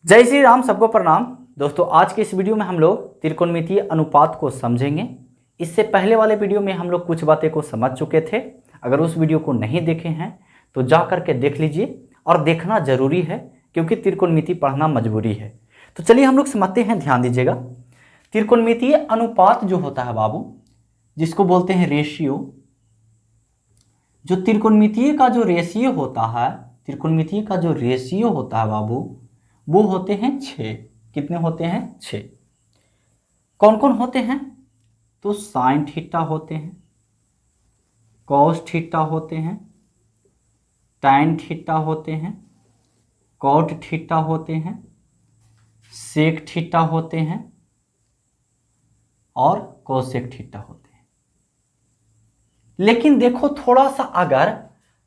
जय श्री राम, सबको प्रणाम। दोस्तों, आज के इस वीडियो में हम लोग त्रिकोणमितीय अनुपात को समझेंगे। इससे पहले वाले वीडियो में हम लोग कुछ बातें को समझ चुके थे। अगर उस वीडियो को नहीं देखे हैं तो जा करके देख लीजिए, और देखना जरूरी है क्योंकि त्रिकोणमिति पढ़ना मजबूरी है। तो चलिए हम लोग समझते हैं, ध्यान दीजिएगा। त्रिकोणमितीय अनुपात जो होता है बाबू, जिसको बोलते हैं रेशियो, जो त्रिकोणमितीय का जो रेशियो होता है, त्रिकोणमितीय का जो रेशियो होता है बाबू, वो होते हैं 6। कितने होते हैं? 6। कौन कौन होते हैं? तो साइन थीटा होते हैं, कॉस थीटा होते हैं, टैन थीटा होते हैं, कॉट थीटा होते हैं, सेक थीटा होते हैं और कोसेक थीटा होते हैं। लेकिन देखो थोड़ा सा, अगर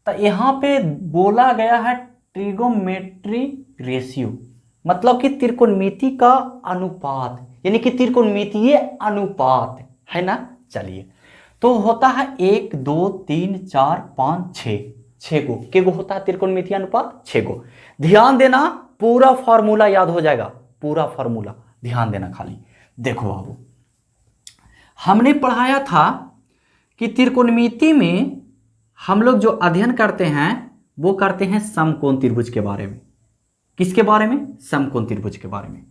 तो यहां पे बोला गया है ट्रिगोनोमेट्रिक रेशियो, मतलब कि त्रिकोणमिति का अनुपात, यानी कि त्रिकोणमितीय अनुपात है ना। चलिए, तो होता है 1 2 3 4 5 6, 6 गो के गो होता है त्रिकोणमितीय अनुपात, 6 गो। ध्यान देना, पूरा फॉर्मूला याद हो जाएगा, पूरा फॉर्मूला ध्यान देना। खाली देखो बाबू, हमने पढ़ाया था कि त्रिकोणमिति में हम लोग जो अध्ययन करते हैं वो करते हैं समकोण त्रिभुज के बारे में। किसके बारे में? समकोण त्रिभुज के बारे में।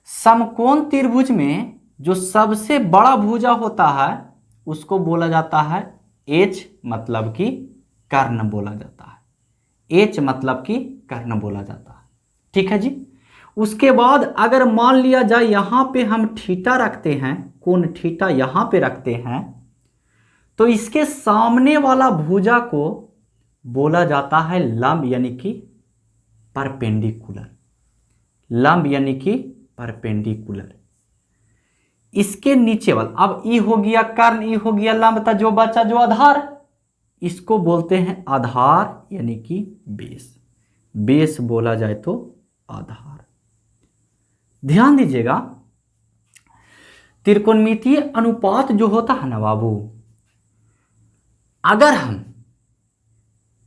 समकोण त्रिभुज में जो सबसे बड़ा भुजा होता है उसको बोला जाता है एच, मतलब कि कर्ण बोला जाता है। एच मतलब कि कर्ण बोला जाता है, ठीक है जी। उसके बाद अगर मान लिया जाए यहां पे हम थीटा रखते हैं, कोण थीटा यहां पे रखते हैं, तो इसके सामने वाला भुजा को बोला जाता है लंब, यानी कि परपेंडिकुलर। लंब यानी कि परपेंडिकुलर। इसके नीचे वाला, अब ई हो गया कर्ण, ई हो गया लंब, था जो बचा जो आधार, इसको बोलते हैं आधार, यानी कि बेस। बेस बोला जाए तो आधार। ध्यान दीजिएगा, त्रिकोणमितीय अनुपात जो होता है ना बाबू,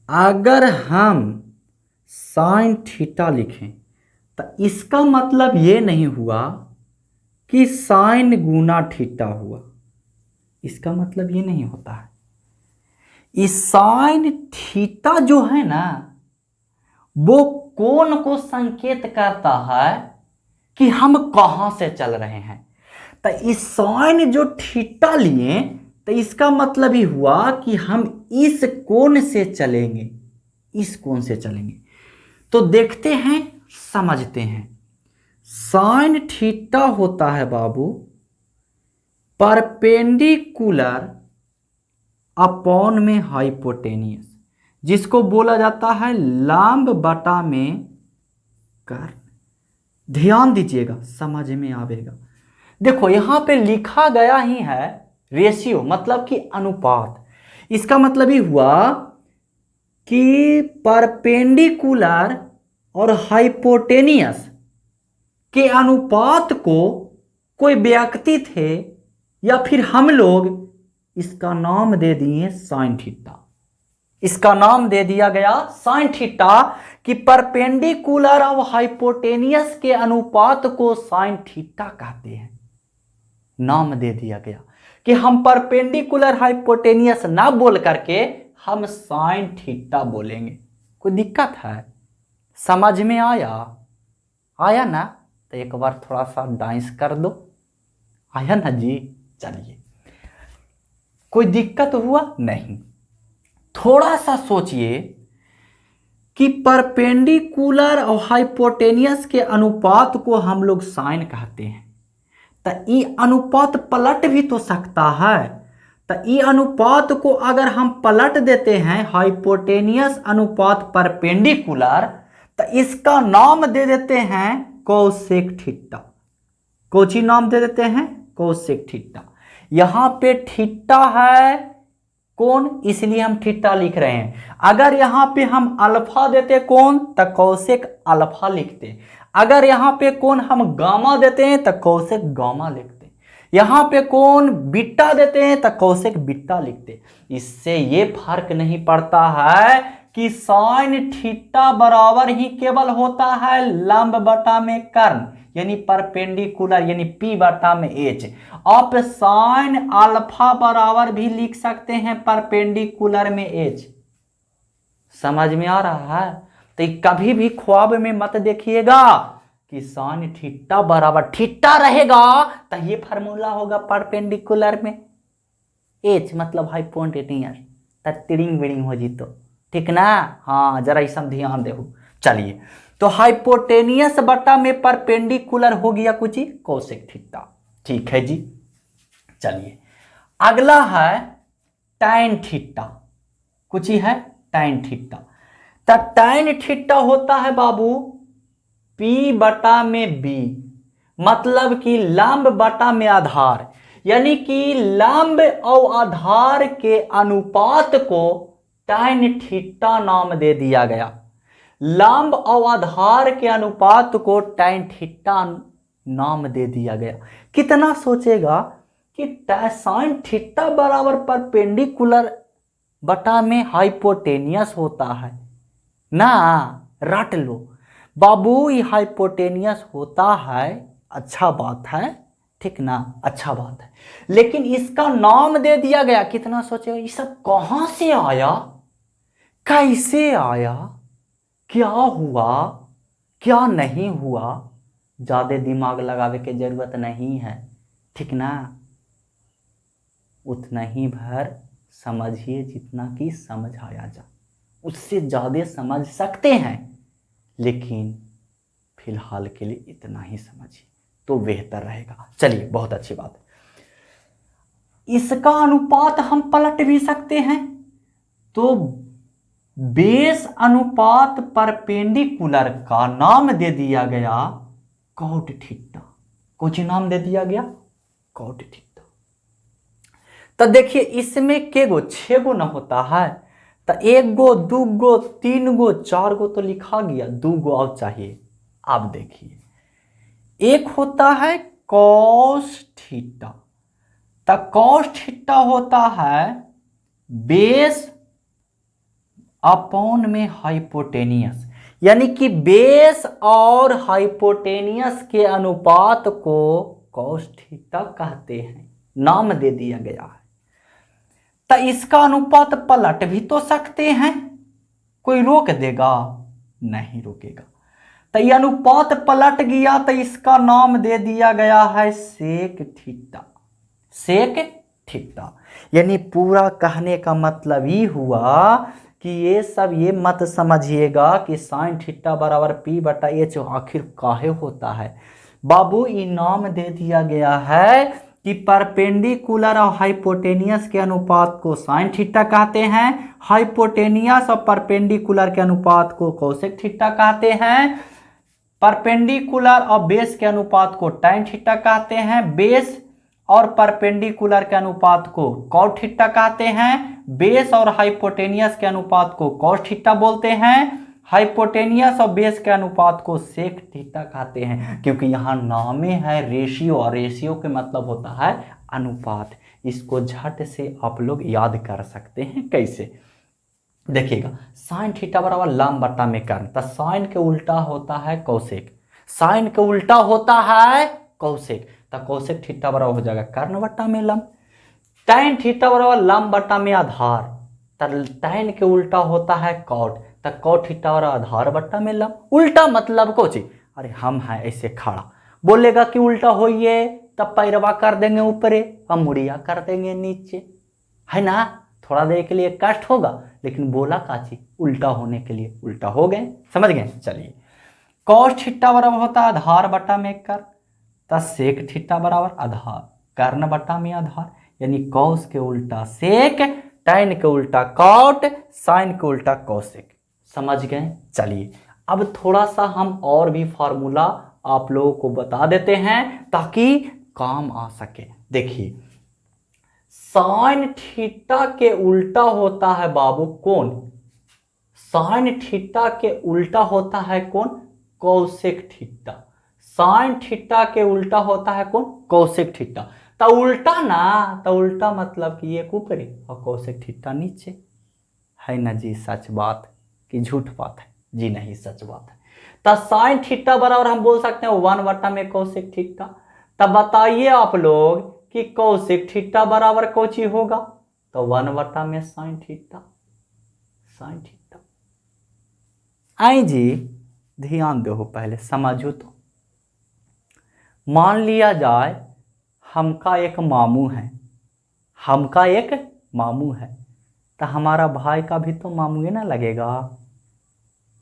अगर हम साइन थीटा लिखें तो इसका मतलब ये नहीं हुआ कि साइन गुना थीटा हुआ। इसका मतलब ये नहीं होता है। इस साइन थीटा जो है ना, वो कोण को संकेत करता है कि हम कहां से चल रहे हैं। तो इस साइन जो थीटा लिए, तो इसका मतलब ही हुआ कि हम इस कोण से चलेंगे, इस कोण से चलेंगे। तो देखते हैं, समझते हैं। साइन थीटा होता है बाबू परपेंडिकुलर अपॉन में हाइपोटेनियस, जिसको बोला जाता है लंब बटा में कर्ण। ध्यान दीजिएगा, समझ में आवेगा। देखो यहां पे लिखा गया ही है रेशियो, मतलब कि अनुपात। इसका मतलब ही हुआ कि परपेंडिकुलर और हाइपोटेनियस के अनुपात को कोई व्यक्ति थे या फिर हम लोग इसका नाम दे दिए साइन थीटा। इसका नाम दे दिया गया साइन थीटा, कि परपेंडिकुलर और हाइपोटेनियस के अनुपात को साइन थीटा कहते हैं। नाम दे दिया गया कि हम परपेंडिकुलर हाइपोटेनियस ना बोल करके हम साइन थीटा बोलेंगे। कोई दिक्कत है? समझ में आया ना? तो एक बार थोड़ा सा डांस कर दो। आया ना जी? चलिए, कोई दिक्कत हुआ नहीं? थोड़ा सा सोचिए कि परपेंडिकुलर और हाइपोटेनियस के अनुपात को हम लोग साइन कहते हैं, तो ये अनुपात पलट भी तो सकता है। तो ये अनुपात को अगर हम पलट देते हैं, हाइपोटेनियस अनुपात परपेंडिकुलर, तो इसका नाम दे देते हैं कोसेक थीटा। कोची नाम दे देते हैं? Cosec theta. यहां पे थीटा है कौन, इसलिए हम थीटा लिख रहे हैं। अगर यहां पे हम अल्फा देते कौन, तो कोसेक अल्फा लिखते। अगर यहां पे कौन हम गामा देते हैं तो कोसेक गामा लिखते। यहां पे कौन बीटा देते हैं तो कोसेक बीटा लिखते। इससे ये फर्क नहीं पड़ता है कि साइन थीटा बराबर ही केवल होता है लंब बटा में कर्ण, यानी परपेंडिकुलर, यानी P बटा में H। आप साइन अल्फा बराबर भी लिख सकते हैं परपेंडिकुलर में H। समझ में आ रहा है? तो कभी भी ख्वाब में मत देखिएगा कि साइन थीटा बराबर थीटा रहेगा तो ये फार्मूला होगा परपेंडिकुलर में H मतलब हाइपोटेन्यूस, तिरिंग बिरिंग हो जी तो ठीक ना। हाँ जरा ये सब ध्यान देहो। चलिए तो हाइपोटेनियस बटा में परपेंडिकुलर हो गया कुछ ही कोसेक थीटा। ठीक है जी। चलिए अगला है टैन थीटा, कुछ ही है टैन थीटा। तो टैन थीटा होता है बाबू P बटा में B, मतलब कि लंब बटा में आधार, यानी कि लंब और आधार के अनुपात को टैन थीटा नाम दे दिया गया। लंब और आधार के अनुपात को टैन थीटा नाम दे दिया गया। कितना सोचेगा कि साइन थीटा बराबर परपेंडिकुलर बटा में हाइपोटेनियस होता है ना, रट लो बाबू ये हाइपोटेनियस होता है, अच्छा बात है, ठीक ना, अच्छा बात है। लेकिन इसका नाम दे दिया गया, कितना सोचेगा ये सब कहां से आया, कैसे आया, क्या हुआ क्या नहीं हुआ, ज्यादा दिमाग लगावे की जरूरत नहीं है, ठीक ना। उतना ही भर समझिए जितना कि समझ आया जा, उससे ज्यादा समझ सकते हैं लेकिन फिलहाल के लिए इतना ही समझिए तो बेहतर रहेगा। चलिए बहुत अच्छी बात है। इसका अनुपात हम पलट भी सकते हैं, तो बेस अनुपात परपेंडिकुलर का नाम दे दिया गया कॉट थीटा। कुछ नाम दे दिया गया कॉट थीटा। तो देखिए इसमें के गो 6 गो ना होता है, तो 1 गो 2 गो 3 गो 4 गो तो लिखा गया, 2 गो और चाहिए। अब देखिए एक होता है कॉस थीटा, तो कॉस थीटा होता है बेस अपॉन में हाइपोटेनियस, यानी कि बेस और हाइपोटेनियस के अनुपात को कॉस थीटा कहते हैं, नाम दे दिया गया है। तो इसका अनुपात पलट भी तो सकते हैं, कोई रोक देगा, नहीं रोकेगा। तो ये अनुपात पलट गया तो इसका नाम दे दिया गया है सेक थीटा। सेक थीटा यानी पूरा कहने का मतलब ही हुआ कि ये सब ये मत समझिएगा कि साइन थीटा बराबर P बटा H आखिर काहे होता है। बाबू ये नाम दे दिया गया है कि परपेंडिकुलर और हाइपोटेनियस के अनुपात को साइन थीटा कहते हैं, हाइपोटेनियस और परपेंडिकुलर के अनुपात को कोसेक थीटा कहते हैं, परपेंडिकुलर और बेस के अनुपात को टैन थीटा कहते हैं, बेस और परपेंडिकुलर के अनुपात को कॉट थीटा कहते हैं, बेस और हाइपोटेनियस के अनुपात को कॉस थीटा बोलते हैं, हाइपोटेनियस और बेस के अनुपात को सेक थीटा कहते हैं। क्योंकि यहाँ नामे है रेशियो, और रेशियो के मतलब होता है अनुपात। इसको झट से आप लोग याद कर सकते हैं। कैसे देखिएगा, साइन थीटा बराबर लंब बटा में कर्ण, तो साइन के उल्टा होता है कौसेक, साइन के उल्टा होता है कौसेक, तो कौसेक थीटा बराबर हो जाएगा कर्ण बटा में लंब। टैन थीटा बराबर लंब बटा में आधार, तो टैन के उल्टा होता है कॉट, तो कॉट थीटा बराबर आधार बटा में लंब। उल्टा मतलब कुछ, अरे हम हैं ऐसे खड़ा, बोलेगा कि उल्टा होइए तब पैरवा कर देंगे ऊपरे और मुड़िया कर देंगे नीचे, है ना। थोड़ा देर के लिए कष्ट होगा लेकिन बोला काची उल्टा होने के लिए, उल्टा हो गए, समझ गए। चलिए कॉस थीटा बराबर होता है आधार बटा में कर्ण, तो सेक थीटा बराबर आधार कर्ण बटा में आधार, यानी कॉस के उल्टा सेक, टैन के उल्टा कॉट, साइन के उल्टा कॉसेक। समझ गए। चलिए अब थोड़ा सा हम और भी फार्मूला आप लोगों को बता देते हैं ताकि काम आ सके। देखिए साइन थीटा के उल्टा होता है बाबू कौन, साइन थीटा के उल्टा होता है कौन, कौसेक थीटा। साइन थीटा के उल्टा होता है कौन, कौसेक थीटा। तो उल्टा ना, तो उल्टा मतलब कि एक ऊपरी और कौसेक थीटा नीचे, है ना जी, सच बात। कि झूठ बात है? जी नहीं, सच बात है। तो साइन थीटा बराबर हम बोल सकते हैं 1/में कोसेक थीटा। तब बताइए आप लोग कि कोसेक थीटा बराबर कौन सी होगा? तो 1/में साइन थीटा, साइन थीटा। आई जी, ध्यान दो, पहले समझो। तो मान लिया जाए हमका एक मामू है, हमका एक मामू है, तो हमारा भाई का भी तो मामू ही ना लगेगा,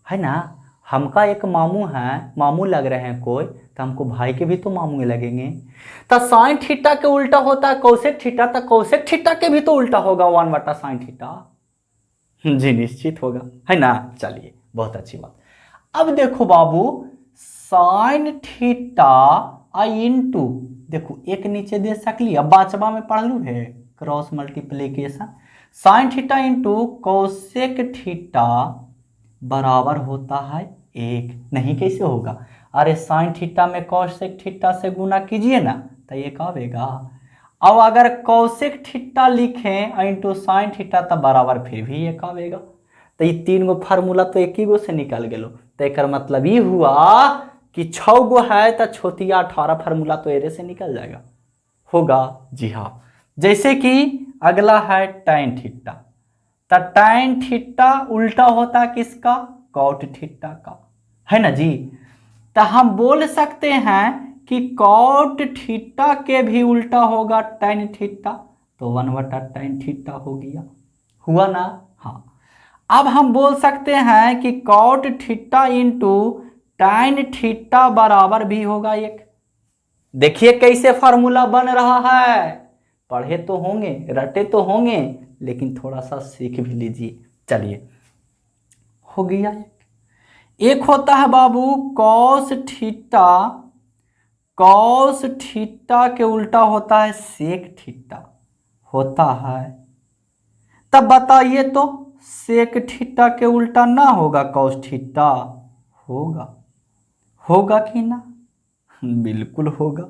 है ना? हमका एक मामू है, मामू लग रहे हैं कोई, तो हमको भाई के भी तो मामू ही लगेंगे। तो साइन थीटा के उल्टा होता है कोसेक थीटा, तो कोसेक थीटा के भी तो उल्टा होगा 1/साइन थीटा। जी निश्चित होगा, है ना? चलिए, बहुत अच्छी बात। अब देखो बाबू, साइन थीटा आई इंटू, देखो एक नीचे दे सकली, अब बाचबा में पढ़ लू है cross multiplication. Sine theta into cosec theta बराबर होता है 1। नहीं, कैसे होगा? अरे साइन थीटा में कोसेक थीटा से गुना कीजिए ना, तो ये का आएगा। अब अगर कोसेक थीटा लिखें इंटू साइन थीटा, तो बराबर फिर भी ये का आएगा। तो ये 3 गो फार्मूला तो एक ही गो से निकल गए। तो एक मतलब ये हुआ कि 6 गो है तो छोटिया 18 फार्मूला तो एरे से निकल जाएगा, होगा। जी हाँ। जैसे कि अगला है tan थीटा, तो tan थीटा उल्टा होता किसका? कॉट थीटा का, है ना जी? तो हम बोल सकते हैं कि कॉट थीटा के भी उल्टा होगा tan थीटा, तो 1/tan थीटा हो गया, हुआ ना? हाँ। अब हम बोल सकते हैं कि cot theta into tan theta बराबर भी होगा 1। देखिए कैसे फार्मूला बन रहा है, पढ़े तो होंगे, रटे तो होंगे, लेकिन थोड़ा सा सीख भी लीजिए। चलिए, हो गया। एक होता है बाबू कॉस थीटा, कॉस थीटा के उल्टा होता है सेक थीटा, होता है। तब बताइए तो सेक थीटा के उल्टा ना होगा कॉस थीटा? होगा, होगा कि ना? बिल्कुल होगा।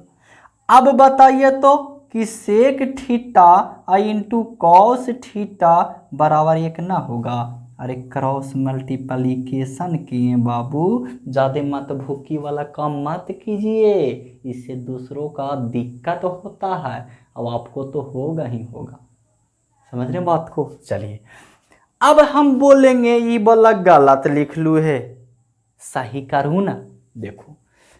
अब बताइए तो कि सेक थीटा आई इंटू कॉस थीटा बराबर 1 ना होगा? अरे क्रॉस मल्टीप्लिकेशन किए बाबू, ज़्यादा मत भूखी वाला काम मत कीजिए, इससे दूसरों का दिक्कत होता है। अब आपको तो होगा ही होगा, समझ रहे बात को? चलिए, अब हम बोलेंगे ये बोला गलत लिख लू है, सही करूँ ना? देखो,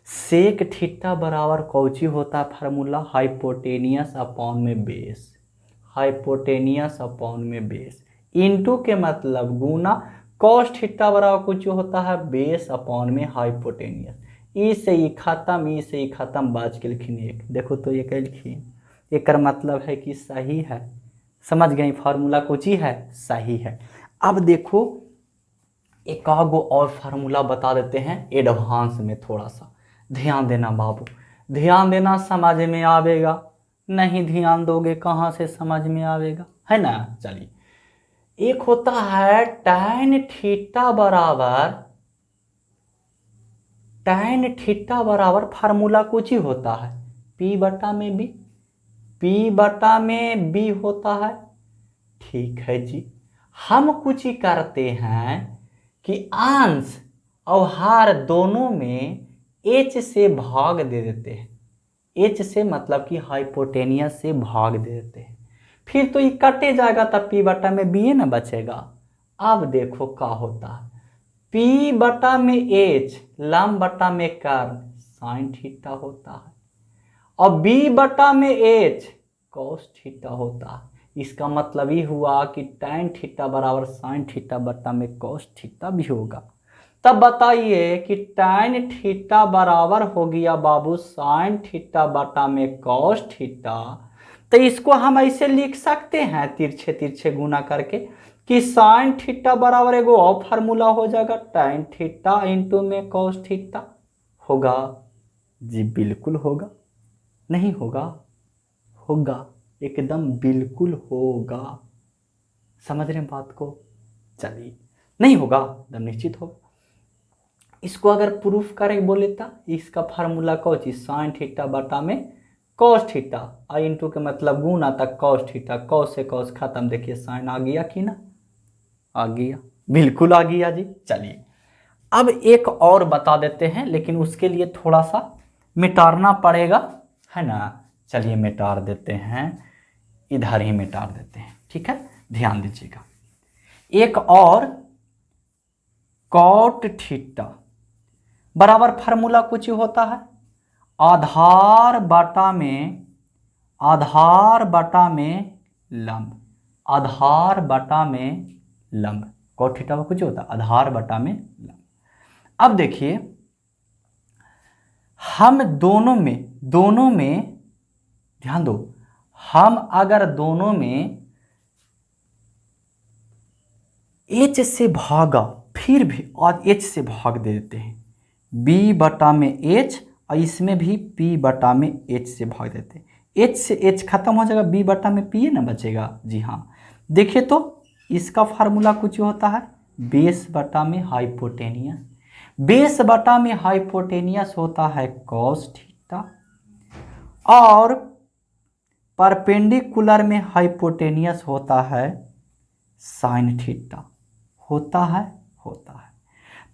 सेक थीटा बराबर कौची होता है फार्मूला? हाइपोटेनियस अपॉन में बेस, हाइपोटेनियस अपॉन में बेस, इनटू के मतलब गुना, कॉस थीटा बराबर कुछ होता है बेस अपॉन में हाइपोटेनियस। ई से ही खत्म, ई से ही खत्म, बाज के लिखिन 1। देखो तो ये लिखिन, एक मतलब है कि सही है। समझ गई? फार्मूला कुछ ही है, सही है। अब देखो एक गो और फार्मूला बता देते हैं एडवांस में, थोड़ा सा ध्यान देना बाबू, ध्यान देना, समझ में आवेगा। नहीं ध्यान दोगे कहाँ से समझ में आवेगा, है ना? चलिए, एक होता है tan थीटा बराबर, tan थीटा बराबर फार्मूला कुछ ही होता है P/B, P/B होता है। ठीक है जी, हम कुछ ही करते हैं कि अंश और हार दोनों में h से भाग दे देते हैं। h से मतलब कि हाइपोटेनियस से भाग दे देते हैं, फिर तो ये कटे जाएगा, तब P/B ना बचेगा। अब देखो क्या होता है, P/H लंब/में कर्ण साइन थीटा होता है, और B/H कॉस थीटा होता है। इसका मतलब ये हुआ कि tan थीटा बराबर साइन थीटा बटा में कॉस थीटा भी होगा। तब बताइए कि tan थीटा बराबर हो गया बाबू साइन थीटा बटा में कॉस थीटा। तो इसको हम ऐसे लिख सकते हैं तिरछे तिरछे गुना करके कि साइन थीटा बराबर एगो और फार्मूला हो जाएगा tan थीटा इंटू में कॉस थीटा, होगा? जी बिल्कुल होगा। नहीं होगा? होगा, एकदम बिल्कुल होगा। समझ रहे हैं बात को? चलिए, नहीं होगा एकदम निश्चित होगा। इसको अगर प्रूफ करें बोले तो इसका फार्मूला कौन चीज? साइन थीटा बटा में कॉस थीटा, आई इंटू के मतलब गुना तक कॉस थीटा, कॉस से कॉस खत्म। देखिए साइन आ गया कि ना? आ गया, बिल्कुल आ गया जी। चलिए अब एक और बता देते हैं, लेकिन उसके लिए थोड़ा सा मिटारना पड़ेगा, है ना। चलिए मिटार देते हैं, इधर ही मिटार देते हैं, ठीक है, ध्यान दीजिएगा। एक और कॉट थीटा बराबर फार्मूला कुछ होता है, आधार बटा में लंब, आधार बटा में लंब, कॉट थीटा का कुछ होता है आधार बटा में लंब। अब देखिए हम दोनों में ध्यान दो, हम अगर दोनों में h से भागा फिर भी और h से भाग दे देते हैं, b बटा में h, और इसमें भी p बटा में h से भाग देते हैं, h से h खत्म हो जाएगा, b बटा में p है ना बचेगा। जी हाँ, देखिए तो इसका फार्मूला कुछ होता है बेस बटा में हाइपोटेनियस, बेस बटा में हाइपोटेनियस होता है कॉस थीटा, और परपेंडिकुलर में हाइपोटेनियस होता है साइन थीटा, होता है।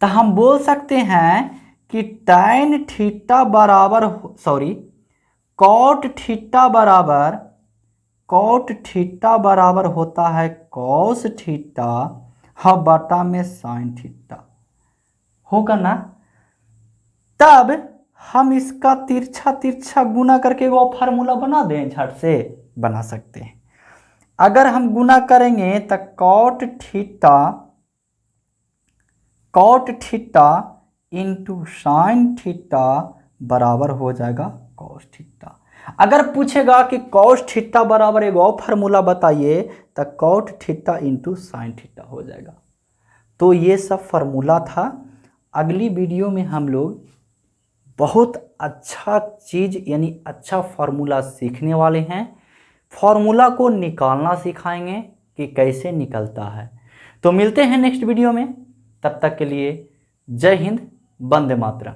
तो हम बोल सकते हैं कि टैन थीटा बराबर कॉट थीटा बराबर होता है कॉस थीटा बटा में साइन थीटा, होगा ना। तब हम इसका तिरछा गुना करके वो फार्मूला बना दें, झट से बना सकते हैं। अगर हम गुना करेंगे तो cot theta into sine theta बराबर हो जाएगा कॉस थीटा। अगर पूछेगा कि कॉस थीटा बराबर एक और फार्मूला बताइए, तो cot theta into sine theta हो जाएगा। तो ये सब फार्मूला था। अगली वीडियो में हम लोग बहुत अच्छा चीज़ यानी अच्छा फार्मूला सीखने वाले हैं, फार्मूला को निकालना सिखाएंगे कि कैसे निकलता है। तो मिलते हैं नेक्स्ट वीडियो में, तब तक के लिए जय हिंद, वंदे मातरम।